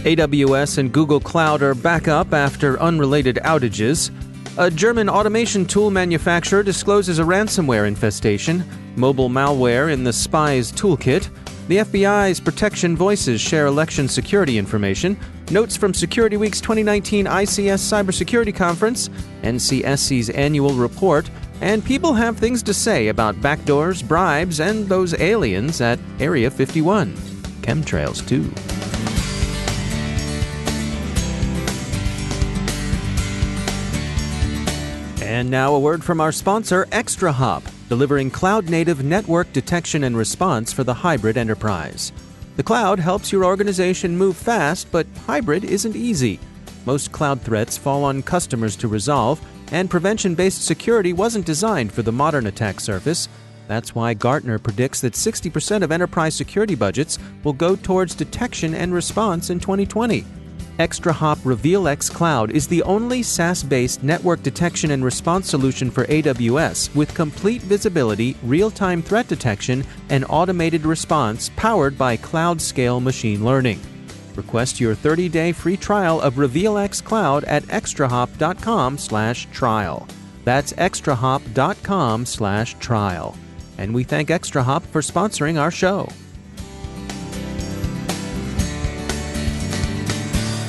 AWS and Google Cloud are back up after unrelated outages. A German automation tool manufacturer discloses a ransomware infestation. Mobile malware in the spy's toolkit. The FBI's Protection Voices share election security information. Notes from Security Week's 2019 ICS Cybersecurity Conference. NCSC's annual report. And people have things to say about backdoors, bribes, and those aliens at Area 51. Chemtrails, too. And now a word from our sponsor, ExtraHop, delivering cloud-native network detection and response for the hybrid enterprise. The cloud helps your organization move fast, but hybrid isn't easy. Most cloud threats fall on customers to resolve, and prevention-based security wasn't designed for the modern attack surface. That's why Gartner predicts that 60% of enterprise security budgets will go towards detection and response in 2020. ExtraHop RevealX Cloud is the only SaaS-based network detection and response solution for AWS with complete visibility, real-time threat detection, and automated response powered by cloud-scale machine learning. Request your 30-day free trial of RevealX Cloud at extrahop.com/trial. That's extrahop.com/trial. And we thank ExtraHop for sponsoring our show.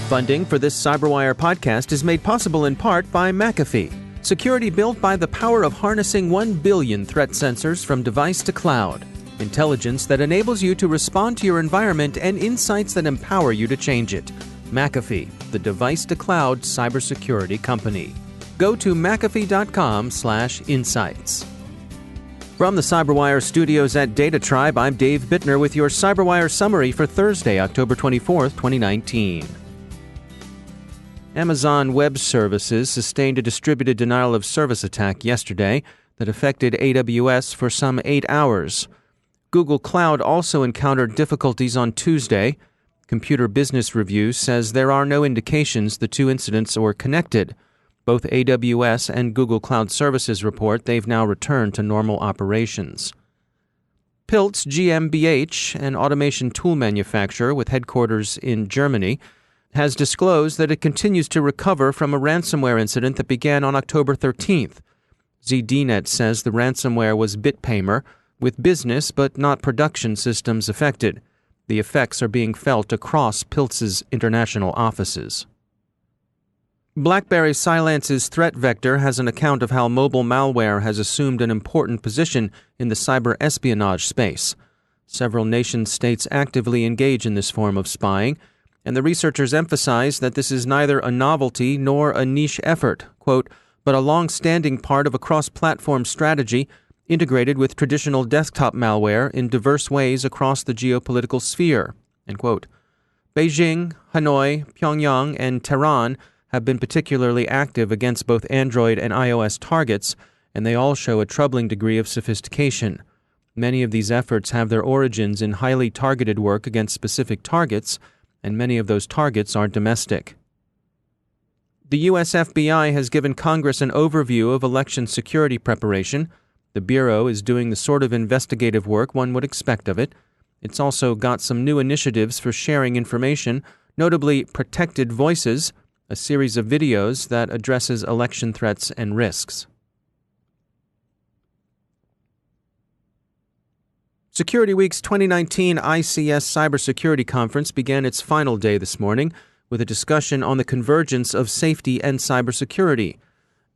Funding for this CyberWire podcast is made possible in part by McAfee, security built by the power of harnessing 1 billion threat sensors from device to cloud, intelligence that enables you to respond to your environment, and insights that empower you to change it. McAfee, the device-to-cloud cybersecurity company. Go to mcafee.com/insights. From the CyberWire studios at Data Tribe, I'm Dave Bittner with your CyberWire summary for Thursday, October 24th, 2019. Amazon Web Services sustained a distributed denial-of-service attack yesterday that affected AWS for some 8 hours. Google Cloud also encountered difficulties on Tuesday. Computer Business Review says there are no indications the two incidents were connected. Both AWS and Google Cloud Services report they've now returned to normal operations. Pilz GmbH, an automation tool manufacturer with headquarters in Germany, has disclosed that it continues to recover from a ransomware incident that began on October 13th. ZDNet says the ransomware was Bitpaymer, with business but not production systems affected. The effects are being felt across Pilz's international offices. BlackBerry Cylance's threat vector has an account of how mobile malware has assumed an important position in the cyber espionage space. Several nation-states actively engage in this form of spying, and the researchers emphasize that this is neither a novelty nor a niche effort, quote, but a long-standing part of a cross-platform strategy integrated with traditional desktop malware in diverse ways across the geopolitical sphere, end quote. Beijing, Hanoi, Pyongyang, and Tehran have been particularly active against both Android and iOS targets, and they all show a troubling degree of sophistication. Many of these efforts have their origins in highly targeted work against specific targets, and many of those targets are domestic. The U.S. FBI has given Congress an overview of election security preparation. The Bureau is doing the sort of investigative work one would expect of it. It's also got some new initiatives for sharing information, notably Protected Voices, a series of videos that addresses election threats and risks. Security Week's 2019 ICS Cybersecurity Conference began its final day this morning with a discussion on the convergence of safety and cybersecurity.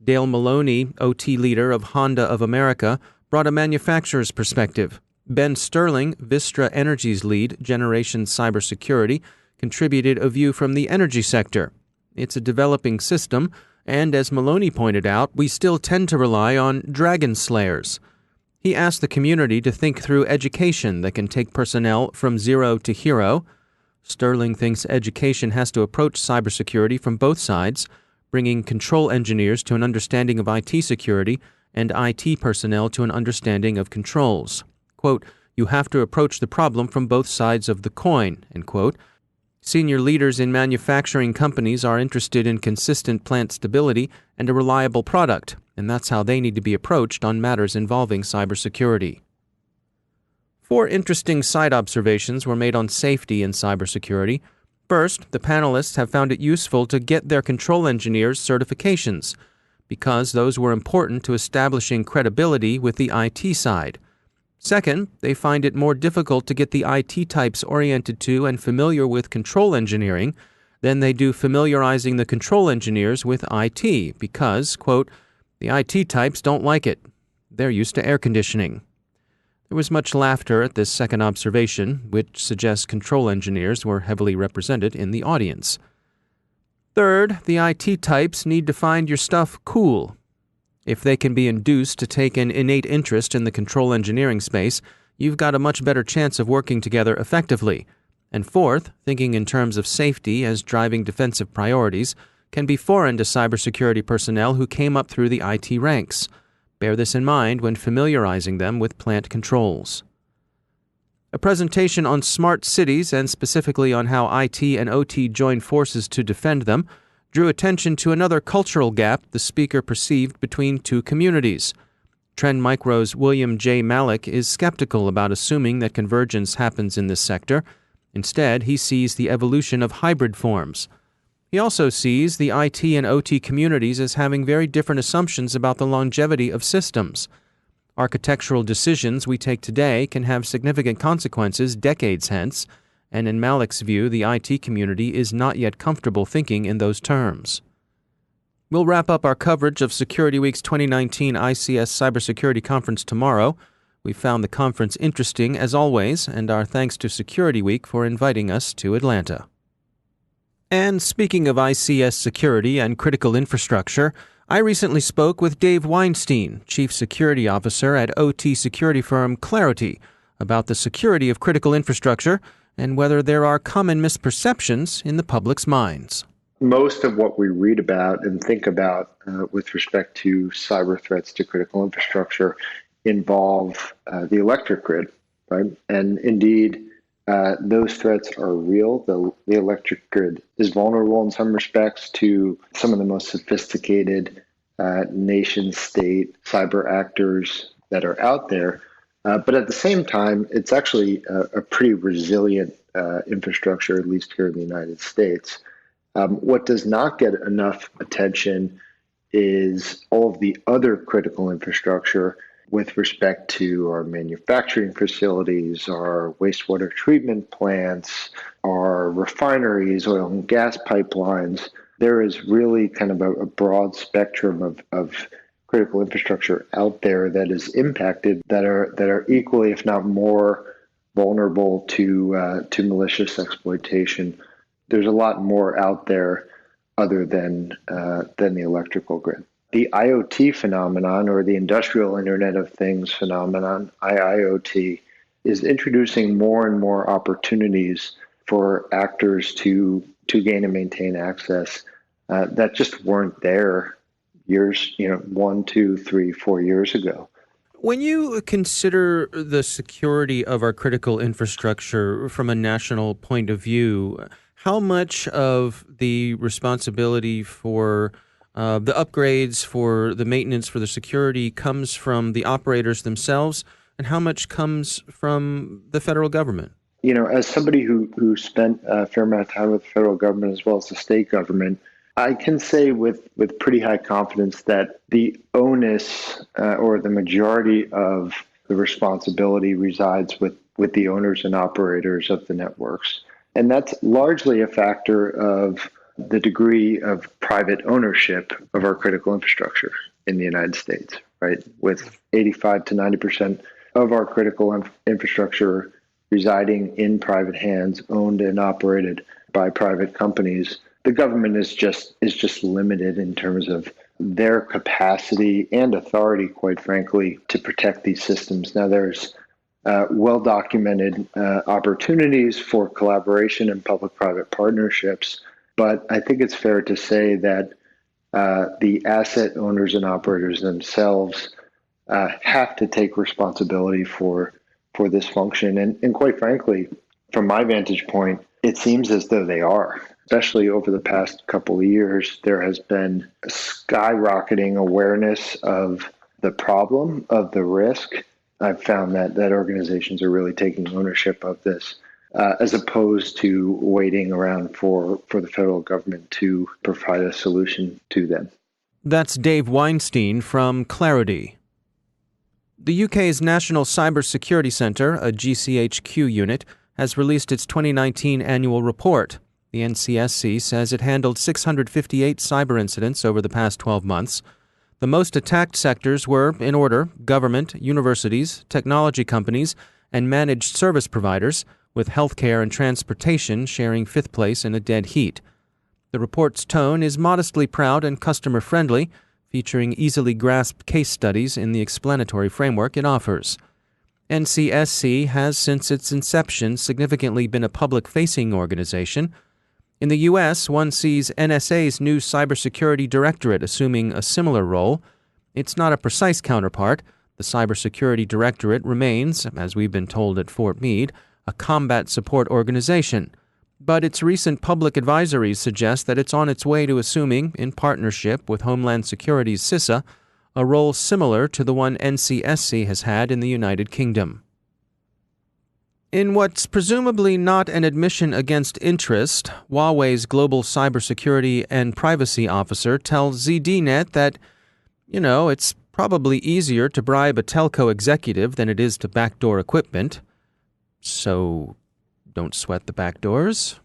Dale Maloney, OT leader of Honda of America, brought a manufacturer's perspective. Ben Sterling, Vistra Energy's lead, Generation Cybersecurity, contributed a view from the energy sector. It's a developing system, and as Maloney pointed out, we still tend to rely on dragon slayers. He asked the community to think through education that can take personnel from zero to hero. Sterling thinks education has to approach cybersecurity from both sides, bringing control engineers to an understanding of IT security and IT personnel to an understanding of controls. Quote, you have to approach the problem from both sides of the coin, end quote. Senior leaders in manufacturing companies are interested in consistent plant stability and a reliable product, and that's how they need to be approached on matters involving cybersecurity. 4 interesting side observations were made on safety in cybersecurity. First, the panelists have found it useful to get their control engineers' certifications, because those were important to establishing credibility with the IT side. Second, they find it more difficult to get the IT types oriented to and familiar with control engineering than they do familiarizing the control engineers with IT because, quote, the IT types don't like it. They're used to air conditioning. There was much laughter at this second observation, which suggests control engineers were heavily represented in the audience. Third, the IT types need to find your stuff cool. If they can be induced to take an innate interest in the control engineering space, you've got a much better chance of working together effectively. And fourth, thinking in terms of safety as driving defensive priorities can be foreign to cybersecurity personnel who came up through the IT ranks. Bear this in mind when familiarizing them with plant controls. A presentation on smart cities and specifically on how IT and OT join forces to defend them drew attention to another cultural gap the speaker perceived between two communities. Trend Micro's William J. Malik is skeptical about assuming that convergence happens in this sector. Instead, he sees the evolution of hybrid forms. He also sees the IT and OT communities as having very different assumptions about the longevity of systems. Architectural decisions we take today can have significant consequences decades hence, and in Malik's view, the IT community is not yet comfortable thinking in those terms. We'll wrap up our coverage of Security Week's 2019 ICS Cybersecurity Conference tomorrow. We found the conference interesting as always, and our thanks to Security Week for inviting us to Atlanta. And speaking of ICS security and critical infrastructure, I recently spoke with Dave Weinstein, Chief Security Officer at OT security firm Clarity, about the security of critical infrastructure and whether there are common misperceptions in the public's minds. Most of what we read about and think about with respect to cyber threats to critical infrastructure involve the electric grid, right? And indeed, those threats are real. The electric grid is vulnerable in some respects to some of the most sophisticated nation-state cyber actors that are out there. But at the same time, it's actually a pretty resilient infrastructure, at least here in the United States. What does not get enough attention is all of the other critical infrastructure with respect to our manufacturing facilities, our wastewater treatment plants, our refineries, oil and gas pipelines. There is really kind of a broad spectrum of critical infrastructure out there that is impacted that are equally, if not more, vulnerable to malicious exploitation. There's a lot more out there other than the electrical grid. The IoT phenomenon, or the Industrial Internet of Things phenomenon, IIoT, is introducing more and more opportunities for actors to gain and maintain access that just weren't there years, 1, 2, 3, 4 years ago. When you consider the security of our critical infrastructure from a national point of view, how much of the responsibility for the upgrades, for the maintenance, for the security comes from the operators themselves, and how much comes from the federal government? As somebody who spent a fair amount of time with the federal government as well as the state government, I can say with pretty high confidence that the onus or the majority of the responsibility resides with the owners and operators of the networks. And that's largely a factor of the degree of private ownership of our critical infrastructure in the United States, right? With 85 to 90% of our critical infrastructure residing in private hands, owned and operated by private companies, the government is just limited in terms of their capacity and authority, quite frankly, to protect these systems. Now, there's well-documented opportunities for collaboration and public-private partnerships, but I think it's fair to say that the asset owners and operators themselves have to take responsibility for this function. And quite frankly, from my vantage point, it seems as though they are. Especially over the past couple of years, there has been a skyrocketing awareness of the problem, of the risk. I've found that organizations are really taking ownership of this. as opposed to waiting around for the federal government to provide a solution to them. That's Dave Weinstein from Clarity. The UK's National Cybersecurity Centre, a GCHQ unit, has released its 2019 annual report. The NCSC says it handled 658 cyber incidents over the past 12 months. The most attacked sectors were, in order, government, universities, technology companies, and managed service providers, with healthcare and transportation sharing fifth place in a dead heat. The report's tone is modestly proud and customer-friendly, featuring easily grasped case studies in the explanatory framework it offers. NCSC has, since its inception, significantly been a public-facing organization. In the U.S., one sees NSA's new Cybersecurity Directorate assuming a similar role. It's not a precise counterpart. The Cybersecurity Directorate remains, as we've been told at Fort Meade, a combat support organization. But its recent public advisories suggest that it's on its way to assuming, in partnership with Homeland Security's CISA, a role similar to the one NCSC has had in the United Kingdom. In what's presumably not an admission against interest, Huawei's global cybersecurity and privacy officer tells ZDNet that, it's probably easier to bribe a telco executive than it is to backdoor equipment. So, don't sweat the back doors.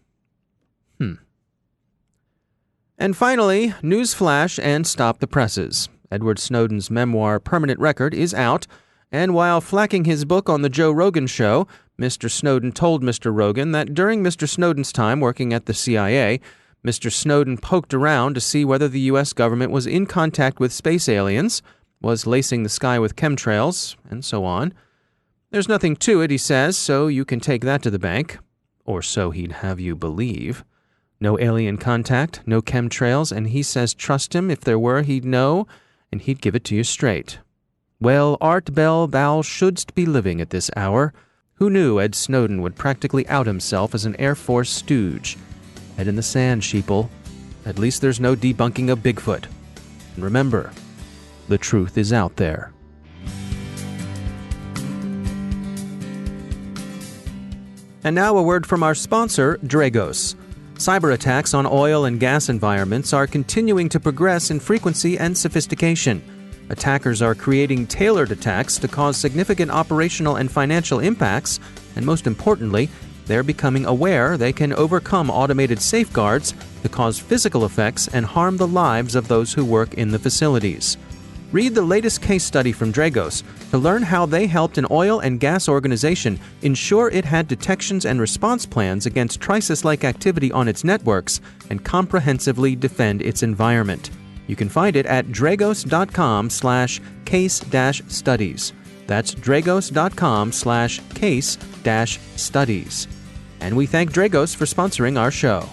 And finally, newsflash and stop the presses. Edward Snowden's memoir Permanent Record is out, and while flacking his book on the Joe Rogan Show, Mr. Snowden told Mr. Rogan that during Mr. Snowden's time working at the CIA, Mr. Snowden poked around to see whether the U.S. government was in contact with space aliens, was lacing the sky with chemtrails, and so on. There's nothing to it, he says, so you can take that to the bank. Or so he'd have you believe. No alien contact, no chemtrails, and he says trust him. If there were, he'd know, and he'd give it to you straight. Well, Art Bell, thou shouldst be living at this hour. Who knew Ed Snowden would practically out himself as an Air Force stooge? Head in the sand, sheeple. At least there's no debunking of Bigfoot. And remember, the truth is out there. And now a word from our sponsor, Dragos. Cyber attacks on oil and gas environments are continuing to progress in frequency and sophistication. Attackers are creating tailored attacks to cause significant operational and financial impacts, and most importantly, they're becoming aware they can overcome automated safeguards to cause physical effects and harm the lives of those who work in the facilities. Read the latest case study from Dragos to learn how they helped an oil and gas organization ensure it had detections and response plans against crisis-like activity on its networks and comprehensively defend its environment. You can find it at dragos.com/case-studies. That's dragos.com/case-studies. And we thank Dragos for sponsoring our show.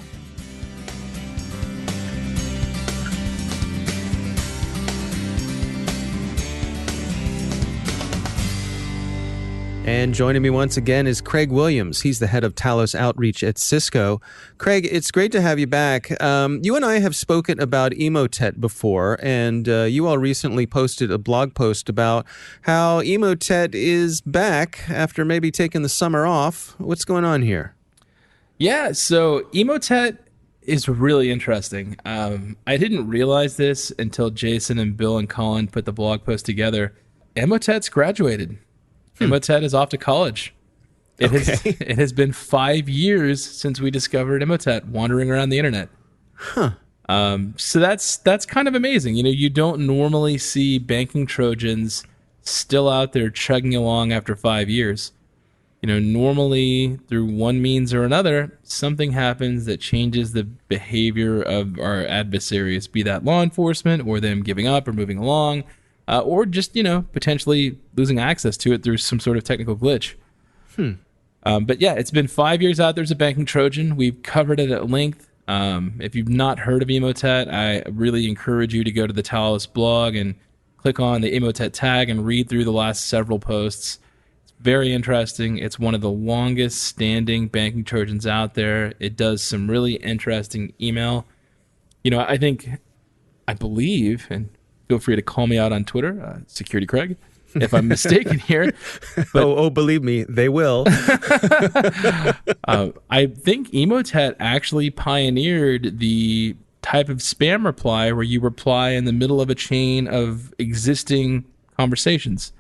And joining me once again is Craig Williams. He's the head of Talos Outreach at Cisco. Craig, it's great to have you back. You and I have spoken about Emotet before, and you all recently posted a blog post about how Emotet is back after maybe taking the summer off. What's going on here? Yeah, so Emotet is really interesting. I didn't realize this until Jason and Bill and Colin put the blog post together. Emotet's graduated. Emotet is off to college. It has been 5 years since we discovered Emotet wandering around the internet. So that's kind of amazing. You don't normally see banking Trojans still out there chugging along after 5 years. Normally through one means or another, something happens that changes the behavior of our adversaries, be that law enforcement or them giving up or moving along. Or just, potentially losing access to it through some sort of technical glitch. But yeah, it's been 5 years out there as a banking Trojan. We've covered it at length. If you've not heard of Emotet, I really encourage you to go to the Talos blog and click on the Emotet tag and read through the last several posts. It's very interesting. It's one of the longest standing banking Trojans out there. It does some really interesting email. I believe, and feel free to call me out on Twitter, Security Craig. if I'm mistaken here. But, believe me, they will. I think Emotet actually pioneered the type of spam reply where you reply in the middle of a chain of existing conversations.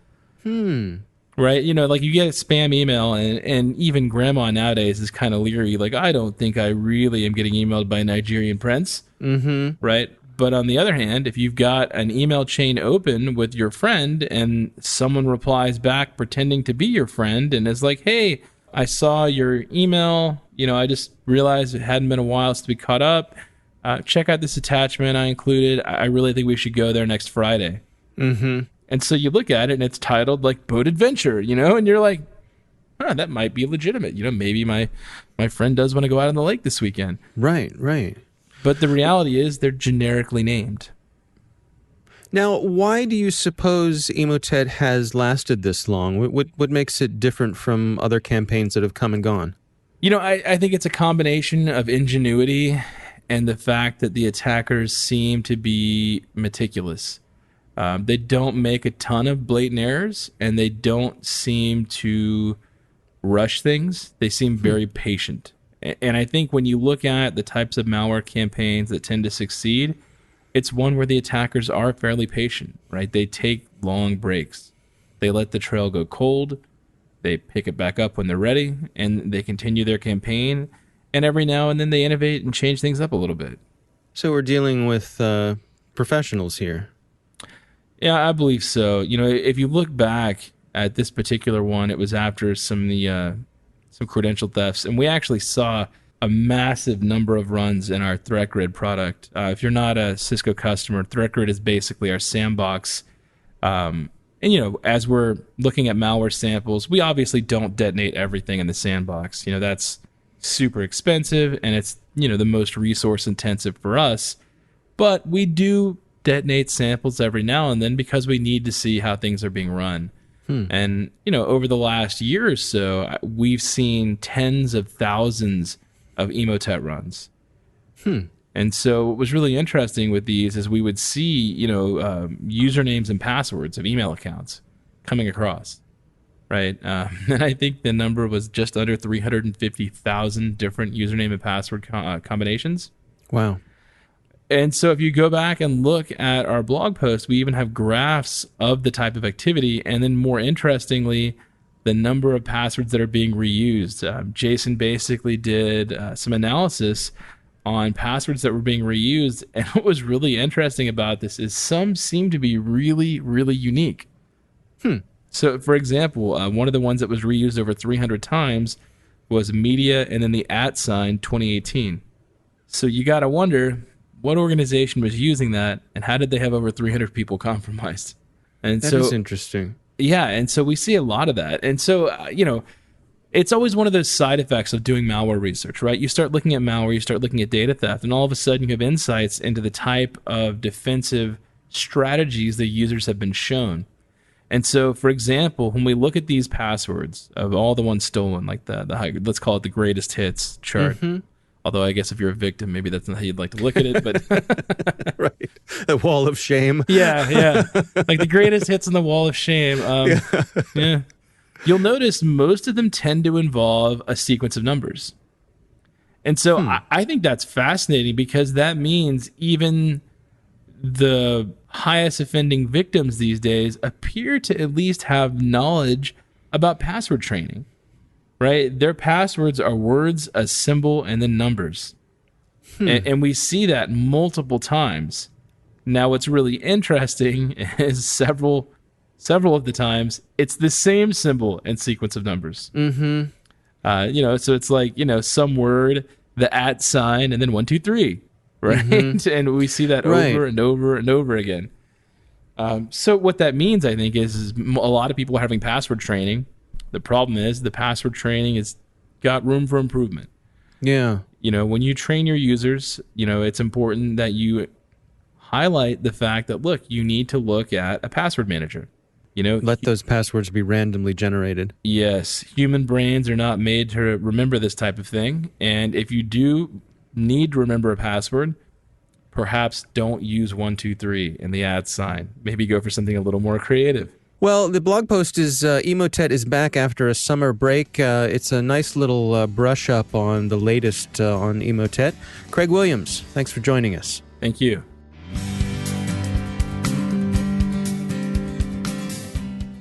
Right? Like you get a spam email, and even grandma nowadays is kind of leery. Like, I don't think I really am getting emailed by a Nigerian prince. Right? But on the other hand, if you've got an email chain open with your friend and someone replies back pretending to be your friend and is like, hey, I saw your email. I just realized it hadn't been a while since we caught up. Check out this attachment I included. I really think we should go there next Friday. And so you look at it and it's titled like Boat Adventure, and you're like, that might be legitimate. Maybe my friend does want to go out on the lake this weekend. Right. But the reality is they're generically named. Now, why do you suppose Emotet has lasted this long? What makes it different from other campaigns that have come and gone? I think it's a combination of ingenuity and the fact that the attackers seem to be meticulous. They don't make a ton of blatant errors, and they don't seem to rush things. They seem very patient. And I think when you look at the types of malware campaigns that tend to succeed, it's one where the attackers are fairly patient, right? They take long breaks. They let the trail go cold. They pick it back up when they're ready, and they continue their campaign. And every now and then they innovate and change things up a little bit. So we're dealing with professionals here. Yeah, I believe so. If you look back at this particular one, it was after some credential thefts, and we actually saw a massive number of runs in our Threat Grid product. If you're not a Cisco customer, Threat Grid is basically our sandbox. And as we're looking at malware samples, we obviously don't detonate everything in the sandbox. That's super expensive, and it's the most resource intensive for us. But we do detonate samples every now and then because we need to see how things are being run. And, over the last year or so, we've seen tens of thousands of Emotet runs. And so what was really interesting with these is we would see, usernames and passwords of email accounts coming across, right? And I think the number was just under 350,000 different username and password combinations. Wow. And so if you go back and look at our blog post, we even have graphs of the type of activity, and then more interestingly, the number of passwords that are being reused. Jason basically did some analysis on passwords that were being reused, and what was really interesting about this is some seem to be really, really unique. So, for example, one of the ones that was reused over 300 times was media and then the @ 2018. So you got to wonder, what organization was using that, and how did they have over 300 people compromised? And that is interesting. Yeah, and so we see a lot of that. And so, it's always one of those side effects of doing malware research, right? You start looking at malware, you start looking at data theft, and all of a sudden you have insights into the type of defensive strategies the users have been shown. And so, for example, when we look at these passwords of all the ones stolen, like the let's call it the greatest hits chart, although I guess if you're a victim, maybe that's not how you'd like to look at it. But right, the wall of shame. Yeah, like the greatest hits on the wall of shame. Yeah, you'll notice most of them tend to involve a sequence of numbers, and so I think that's fascinating because that means even the highest offending victims these days appear to at least have knowledge about password training. Right? Their passwords are words, a symbol, and then numbers. And we see that multiple times. Now, what's really interesting is several of the times, it's the same symbol and sequence of numbers. So it's like, some word, the @ and then 1, 2, 3, right? And we see that over and over and over again. So what that means, I think, is a lot of people are having password training. The problem is the password training has got room for improvement. Yeah. When you train your users, it's important that you highlight the fact that, look, you need to look at a password manager. Let those passwords be randomly generated. Yes. Human brains are not made to remember this type of thing. And if you do need to remember a password, perhaps don't use 1, 2, 3 in the @ sign. Maybe go for something a little more creative. Well, the blog post is Emotet is back after a summer break. It's a nice little brush up on the latest on Emotet. Craig Williams, thanks for joining us. Thank you.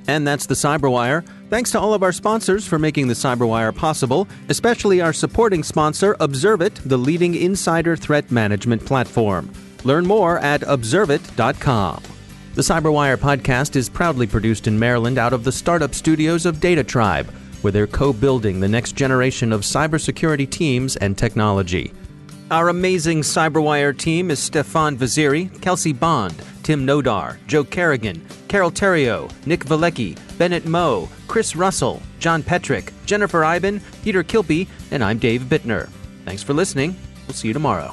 And that's the CyberWire. Thanks to all of our sponsors for making the CyberWire possible, especially our supporting sponsor, Observit, the leading insider threat management platform. Learn more at observit.com. The CyberWire podcast is proudly produced in Maryland out of the startup studios of Data Tribe, where they're co-building the next generation of cybersecurity teams and technology. Our amazing CyberWire team is Stefan Vaziri, Kelsey Bond, Tim Nodar, Joe Kerrigan, Carol Terrio, Nick Valecki, Bennett Moe, Chris Russell, John Petrick, Jennifer Iben, Peter Kilpie, and I'm Dave Bittner. Thanks for listening. We'll see you tomorrow.